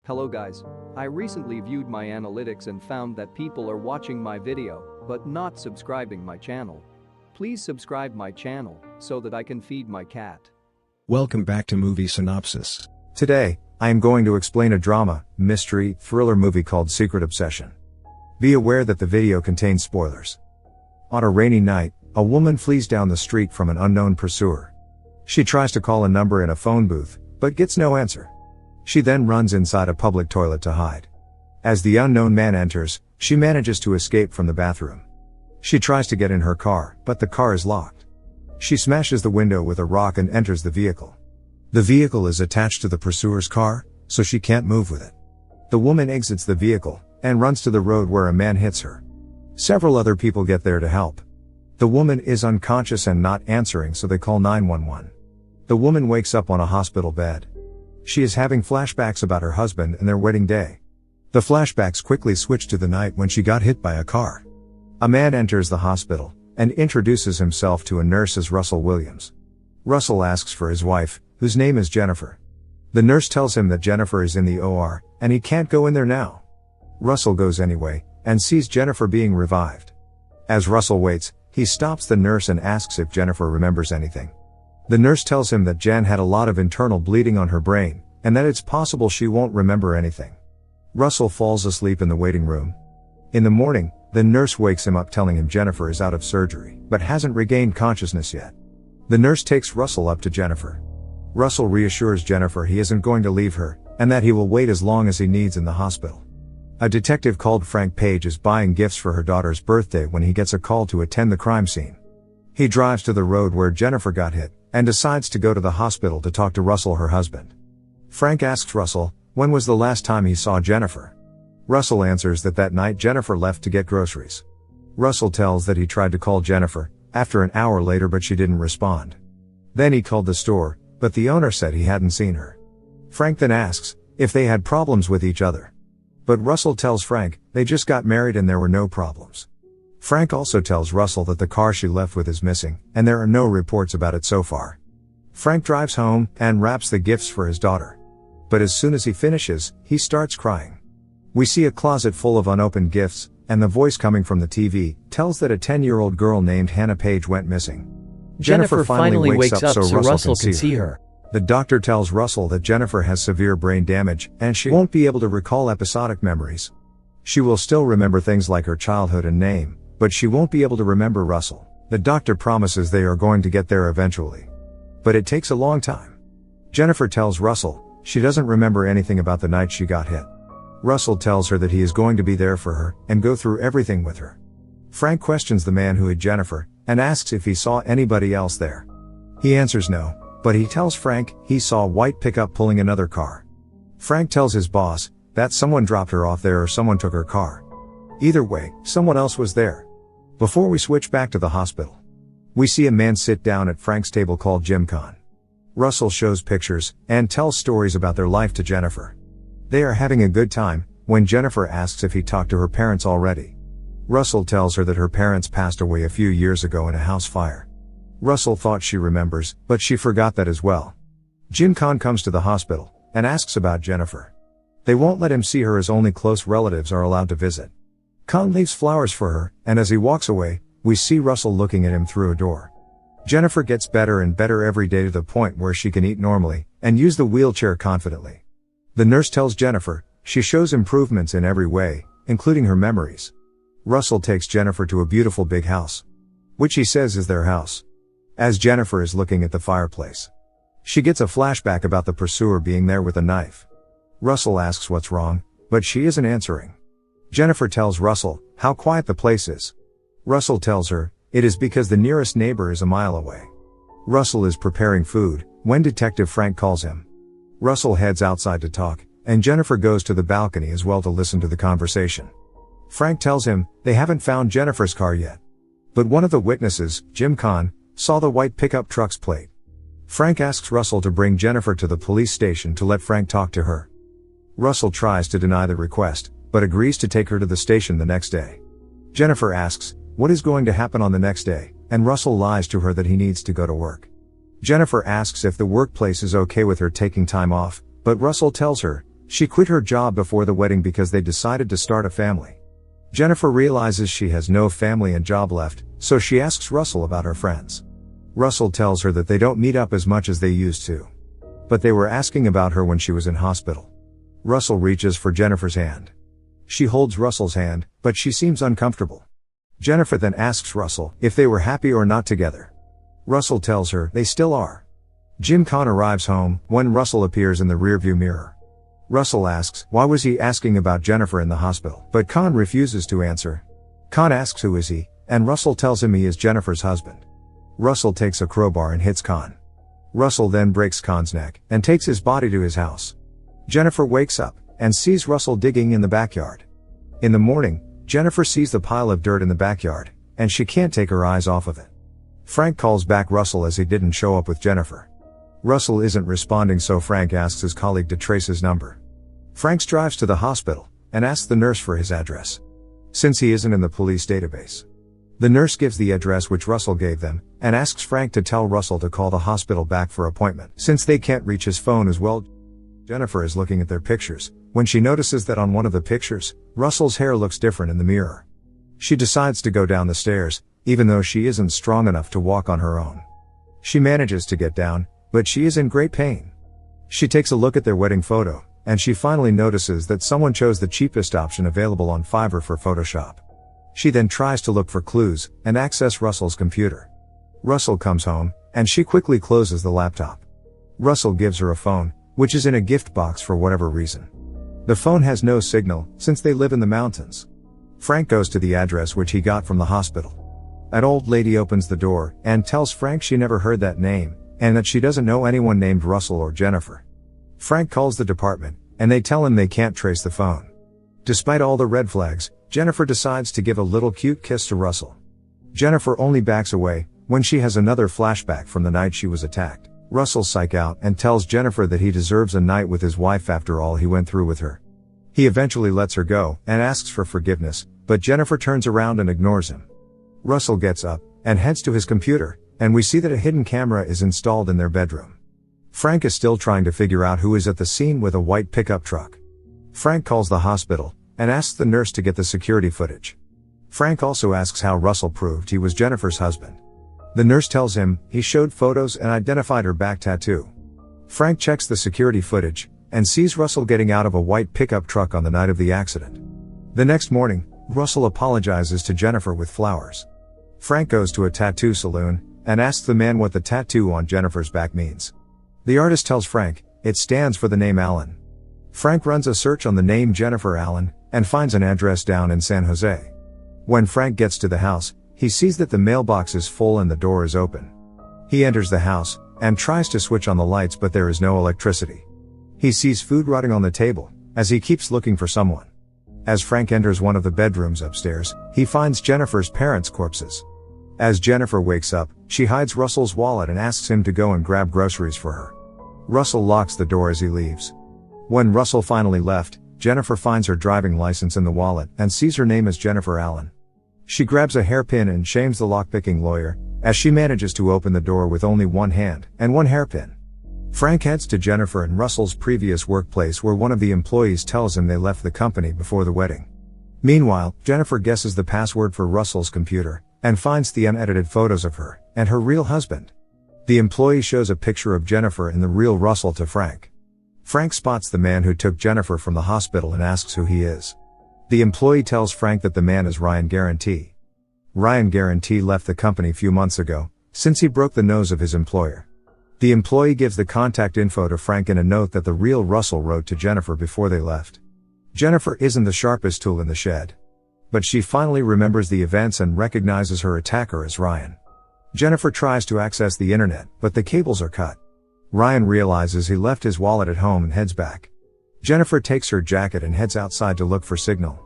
Hello guys. I recently viewed my analytics and found that people are watching my video but not subscribing my channel. Please subscribe my channel so that I can feed my cat. Welcome back to Movie Synopsis. Today, I am going to explain a drama, mystery, thriller movie called Secret Obsession. Be aware that the video contains spoilers. On a rainy night, a woman flees down the street from an unknown pursuer. She tries to call a number in a phone booth, but gets no answer. She then runs inside a public toilet to hide. As the unknown man enters, she manages to escape from the bathroom. She tries to get in her car, but the car is locked. She smashes the window with a rock and enters the vehicle. The vehicle is attached to the pursuer's car, so she can't move with it. The woman exits the vehicle and runs to the road where a man hits her. Several other people get there to help. The woman is unconscious and not answering, so they call 911. The woman wakes up on a hospital bed. She is having flashbacks about her husband and their wedding day. The flashbacks quickly switch to the night when she got hit by a car. A man enters the hospital and introduces himself to a nurse as Russell Williams. Russell asks for his wife, whose name is Jennifer. The nurse tells him that Jennifer is in the OR and he can't go in there now. Russell goes anyway and sees Jennifer being revived. As Russell waits, he stops the nurse and asks if Jennifer remembers anything. The nurse tells him that Jen had a lot of internal bleeding on her brain, and that it's possible she won't remember anything. Russell falls asleep in the waiting room. In the morning, the nurse wakes him up telling him Jennifer is out of surgery, but hasn't regained consciousness yet. The nurse takes Russell up to Jennifer. Russell reassures Jennifer he isn't going to leave her, and that he will wait as long as he needs in the hospital. A detective called Frank Page is buying gifts for her daughter's birthday when he gets a call to attend the crime scene. He drives to the road where Jennifer got hit, and decides to go to the hospital to talk to Russell, her husband. Frank asks Russell, when was the last time he saw Jennifer? Russell answers that night Jennifer left to get groceries. Russell tells that he tried to call Jennifer, after an hour later, but she didn't respond. Then he called the store, but the owner said he hadn't seen her. Frank then asks if they had problems with each other. But Russell tells Frank they just got married and there were no problems. Frank also tells Russell that the car she left with is missing, and there are no reports about it so far. Frank drives home and wraps the gifts for his daughter. But as soon as he finishes, he starts crying. We see a closet full of unopened gifts, and the voice coming from the TV tells that a 10-year-old girl named Hannah Page went missing. Jennifer finally wakes up so Russell can see her. The doctor tells Russell that Jennifer has severe brain damage, and she won't be able to recall episodic memories. She will still remember things like her childhood and name, but she won't be able to remember Russell. The doctor promises they are going to get there eventually. But it takes a long time. Jennifer tells Russell she doesn't remember anything about the night she got hit. Russell tells her that he is going to be there for her and go through everything with her. Frank questions the man who hit Jennifer and asks if he saw anybody else there. He answers no, but he tells Frank he saw a white pickup pulling another car. Frank tells his boss that someone dropped her off there or someone took her car. Either way, someone else was there. Before we switch back to the hospital, we see a man sit down at Frank's table called Jim Con. Russell shows pictures and tells stories about their life to Jennifer. They are having a good time when Jennifer asks if he talked to her parents already. Russell tells her that her parents passed away a few years ago in a house fire. Russell thought she remembers, but she forgot that as well. Jim Con comes to the hospital and asks about Jennifer. They won't let him see her as only close relatives are allowed to visit. Con leaves flowers for her, and as he walks away, we see Russell looking at him through a door. Jennifer gets better and better every day to the point where she can eat normally and use the wheelchair confidently. The nurse tells Jennifer she shows improvements in every way, including her memories. Russell takes Jennifer to a beautiful big house, which he says is their house. As Jennifer is looking at the fireplace, she gets a flashback about the pursuer being there with a knife. Russell asks what's wrong, but she isn't answering. Jennifer tells Russell how quiet the place is. Russell tells her it is because the nearest neighbor is a mile away. Russell is preparing food when Detective Frank calls him. Russell heads outside to talk, and Jennifer goes to the balcony as well to listen to the conversation. Frank tells him they haven't found Jennifer's car yet. But one of the witnesses, Jim Con, saw the white pickup truck's plate. Frank asks Russell to bring Jennifer to the police station to let Frank talk to her. Russell tries to deny the request, but agrees to take her to the station the next day. Jennifer asks what is going to happen on the next day, and Russell lies to her that he needs to go to work. Jennifer asks if the workplace is okay with her taking time off, but Russell tells her She quit her job before the wedding because they decided to start a family. Jennifer realizes she has no family and job left, so she asks Russell about her friends. Russell tells her that they don't meet up as much as they used to. But they were asking about her when she was in hospital. Russell reaches for Jennifer's hand. She holds Russell's hand, but she seems uncomfortable. Jennifer then asks Russell if they were happy or not together. Russell tells her they still are. Jim Kahn arrives home when Russell appears in the rearview mirror. Russell asks why was he asking about Jennifer in the hospital, but Kahn refuses to answer. Kahn asks who is he, and Russell tells him he is Jennifer's husband. Russell takes a crowbar and hits Kahn. Russell then breaks Kahn's neck and takes his body to his house. Jennifer wakes up and sees Russell digging in the backyard. In the morning, Jennifer sees the pile of dirt in the backyard, and she can't take her eyes off of it. Frank calls back Russell as he didn't show up with Jennifer. Russell isn't responding, so Frank asks his colleague to trace his number. Frank drives to the hospital and asks the nurse for his address, since he isn't in the police database. The nurse gives the address which Russell gave them, and asks Frank to tell Russell to call the hospital back for appointment, since they can't reach his phone as well. Jennifer is looking at their pictures, when she notices that on one of the pictures, Russell's hair looks different in the mirror. She decides to go down the stairs, even though she isn't strong enough to walk on her own. She manages to get down, but she is in great pain. She takes a look at their wedding photo, and she finally notices that someone chose the cheapest option available on Fiverr for Photoshop. She then tries to look for clues and access Russell's computer. Russell comes home, and she quickly closes the laptop. Russell gives her a phone, which is in a gift box for whatever reason. The phone has no signal, since they live in the mountains. Frank goes to the address which he got from the hospital. An old lady opens the door, and tells Frank she never heard that name, and that she doesn't know anyone named Russell or Jennifer. Frank calls the department, and they tell him they can't trace the phone. Despite all the red flags, Jennifer decides to give a little cute kiss to Russell. Jennifer only backs away, when she has another flashback from the night she was attacked. Russell psychs out and tells Jennifer that he deserves a night with his wife after all he went through with her. He eventually lets her go, and asks for forgiveness, but Jennifer turns around and ignores him. Russell gets up, and heads to his computer, and we see that a hidden camera is installed in their bedroom. Frank is still trying to figure out who is at the scene with a white pickup truck. Frank calls the hospital, and asks the nurse to get the security footage. Frank also asks how Russell proved he was Jennifer's husband. The nurse tells him he showed photos and identified her back tattoo. Frank checks the security footage, and sees Russell getting out of a white pickup truck on the night of the accident. The next morning, Russell apologizes to Jennifer with flowers. Frank goes to a tattoo salon, and asks the man what the tattoo on Jennifer's back means. The artist tells Frank it stands for the name Allen. Frank runs a search on the name Jennifer Allen, and finds an address down in San Jose. When Frank gets to the house, he sees that the mailbox is full and the door is open. He enters the house, and tries to switch on the lights, but there is no electricity. He sees food rotting on the table, as he keeps looking for someone. As Frank enters one of the bedrooms upstairs, he finds Jennifer's parents' corpses. As Jennifer wakes up, she hides Russell's wallet and asks him to go and grab groceries for her. Russell locks the door as he leaves. When Russell finally left, Jennifer finds her driving license in the wallet, and sees her name as Jennifer Allen. She grabs a hairpin and shames the lockpicking lawyer, as she manages to open the door with only one hand and one hairpin. Frank heads to Jennifer and Russell's previous workplace, where one of the employees tells him they left the company before the wedding. Meanwhile, Jennifer guesses the password for Russell's computer, and finds the unedited photos of her and her real husband. The employee shows a picture of Jennifer and the real Russell to Frank. Frank spots the man who took Jennifer from the hospital and asks who he is. The employee tells Frank that the man is Ryan Guarantee. Ryan Guarantee left the company a few months ago, since he broke the nose of his employer. The employee gives the contact info to Frank in a note that the real Russell wrote to Jennifer before they left. Jennifer isn't the sharpest tool in the shed. But she finally remembers the events and recognizes her attacker as Ryan. Jennifer tries to access the internet, but the cables are cut. Ryan realizes he left his wallet at home and heads back. Jennifer takes her jacket and heads outside to look for signal.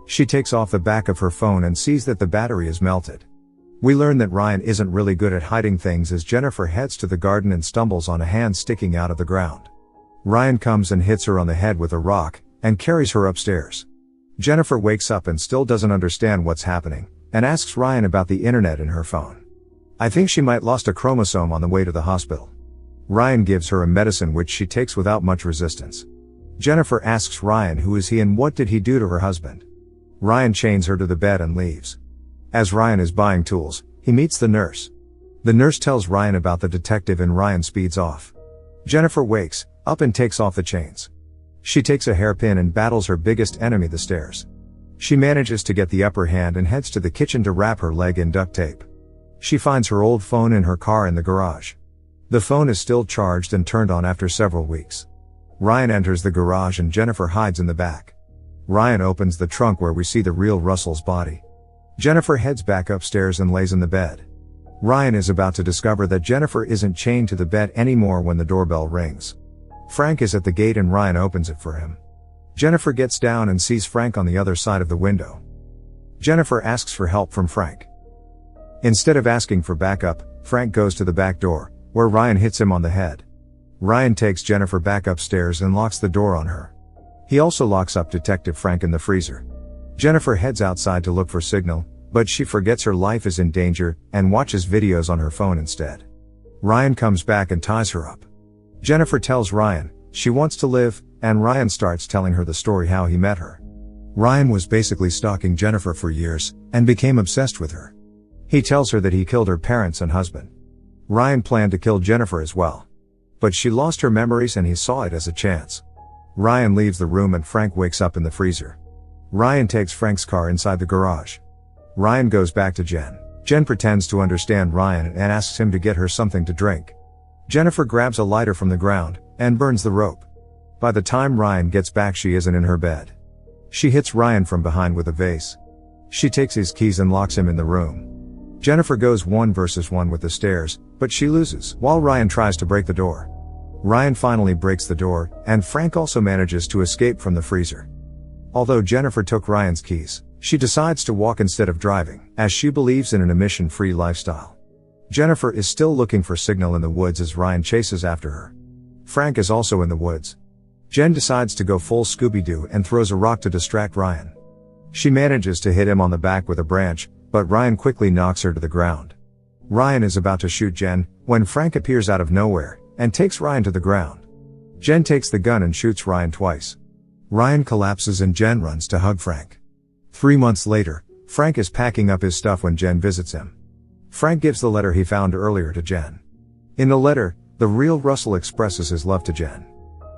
She takes off the back of her phone and sees that the battery is melted. We learn that Ryan isn't really good at hiding things, as Jennifer heads to the garden and stumbles on a hand sticking out of the ground. Ryan comes and hits her on the head with a rock, and carries her upstairs. Jennifer wakes up and still doesn't understand what's happening, and asks Ryan about the internet in her phone. I think she might lost a chromosome on the way to the hospital. Ryan gives her a medicine which she takes without much resistance. Jennifer asks Ryan who is he and what did he do to her husband. Ryan chains her to the bed and leaves. As Ryan is buying tools, he meets the nurse. The nurse tells Ryan about the detective and Ryan speeds off. Jennifer wakes up and takes off the chains. She takes a hairpin and battles her biggest enemy, the stairs. She manages to get the upper hand and heads to the kitchen to wrap her leg in duct tape. She finds her old phone in her car in the garage. The phone is still charged and turned on after several weeks. Ryan enters the garage and Jennifer hides in the back. Ryan opens the trunk where we see the real Russell's body. Jennifer heads back upstairs and lays in the bed. Ryan is about to discover that Jennifer isn't chained to the bed anymore when the doorbell rings. Frank is at the gate and Ryan opens it for him. Jennifer gets down and sees Frank on the other side of the window. Jennifer asks for help from Frank. Instead of asking for backup, Frank goes to the back door, where Ryan hits him on the head. Ryan takes Jennifer back upstairs and locks the door on her. He also locks up Detective Frank in the freezer. Jennifer heads outside to look for signal, but she forgets her life is in danger and watches videos on her phone instead. Ryan comes back and ties her up. Jennifer tells Ryan she wants to live, and Ryan starts telling her the story how he met her. Ryan was basically stalking Jennifer for years and became obsessed with her. He tells her that he killed her parents and husband. Ryan planned to kill Jennifer as well. But she lost her memories and he saw it as a chance. Ryan leaves the room and Frank wakes up in the freezer. Ryan takes Frank's car inside the garage. Ryan goes back to Jen. Jen pretends to understand Ryan and asks him to get her something to drink. Jennifer grabs a lighter from the ground and burns the rope. By the time Ryan gets back, she isn't in her bed. She hits Ryan from behind with a vase. She takes his keys and locks him in the room. Jennifer goes 1 versus 1 with the stairs, but she loses while Ryan tries to break the door. Ryan finally breaks the door, and Frank also manages to escape from the freezer. Although Jennifer took Ryan's keys, she decides to walk instead of driving, as she believes in an emission-free lifestyle. Jennifer is still looking for signal in the woods as Ryan chases after her. Frank is also in the woods. Jen decides to go full Scooby-Doo and throws a rock to distract Ryan. She manages to hit him on the back with a branch, but Ryan quickly knocks her to the ground. Ryan is about to shoot Jen, when Frank appears out of nowhere, and takes Ryan to the ground. Jen takes the gun and shoots Ryan twice. Ryan collapses and Jen runs to hug Frank. 3 months later, Frank is packing up his stuff when Jen visits him. Frank gives the letter he found earlier to Jen. In the letter, the real Russell expresses his love to Jen.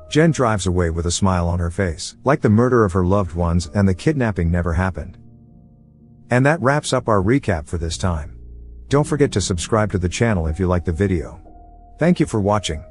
Jen drives away with a smile on her face, like the murder of her loved ones and the kidnapping never happened. And that wraps up our recap for this time. Don't forget to subscribe to the channel if you like the video. Thank you for watching.